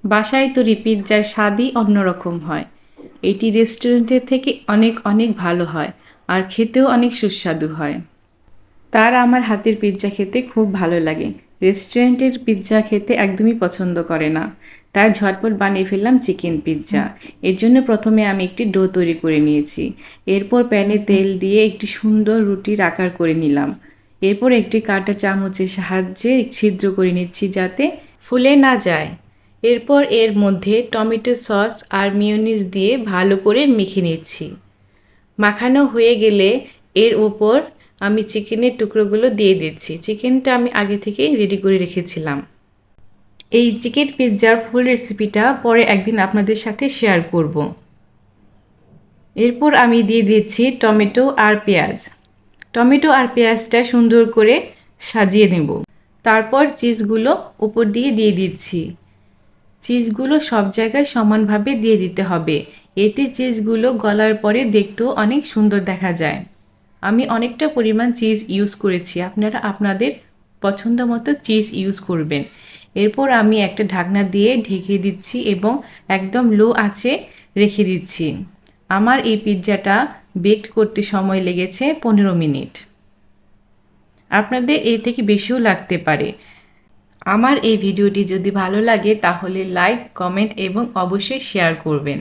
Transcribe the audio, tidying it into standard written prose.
বাসায় তৈরি পিৎজার স্বাদই অন্যরকম হয়। এটি রেস্টুরেন্টের থেকে অনেক অনেক ভালো হয় আর খেতেও অনেক সুস্বাদু হয়। তার আমার হাতের পিৎজা খেতে খুব ভালো লাগে। রেস্টুরেন্টের পিৎজা খেতে একদমই পছন্দ করে না। তাই ঝটপট বানিয়ে ফেললাম চিকেন পিৎজা। এর জন্য প্রথমে আমি একটি ডো তৈরি করে নিয়েছি। এরপর প্যানে তেল দিয়ে একটি সুন্দর রুটির আকার করে নিলাম। এরপর একটি কাঁটা চামচের সাহায্যে ছিদ্র করে নিচ্ছি যাতে ফুলে না যায়। এরপর এর মধ্যে টমেটো সস আর মিয়োনিজ দিয়ে ভালো করে মেখে নিচ্ছি। মাখানো হয়ে গেলে এর উপর আমি চিকেনের টুকরোগুলো দিয়ে দিচ্ছি। চিকেনটা আমি আগে থেকেই রেডি করে রেখেছিলাম। এই চিকেন পিৎজার ফুল রেসিপিটা পরে একদিন আপনাদের সাথে শেয়ার করব। এরপর আমি দিয়ে দিচ্ছি টমেটো আর পেঁয়াজ। টমেটো আর পেঁয়াজটা সুন্দর করে সাজিয়ে নেব। তারপর চিজগুলো উপর দিয়ে দিচ্ছি। চিজগুলো সব জায়গায় সমানভাবে দিয়ে দিতে হবে। এতে চিজগুলো গলার পরে দেখতেও অনেক সুন্দর দেখা যায়। আমি অনেকটা পরিমাণ চিজ ইউজ করেছি, আপনারা আপনাদের পছন্দ মতো চিজ ইউজ করবেন। এরপর আমি একটা ঢাকনা দিয়ে ঢেকে দিচ্ছি এবং একদম লো আঁচে রেখে দিচ্ছি। আমার এই পিৎজাটা বেক করতে সময় লেগেছে 15 মিনিট। আপনাদের এর থেকে বেশিও লাগতে পারে। আমার এই ভিডিওটি যদি ভালো লাগে তাহলে লাইক, কমেন্ট এবং অবশ্যই শেয়ার করবেন।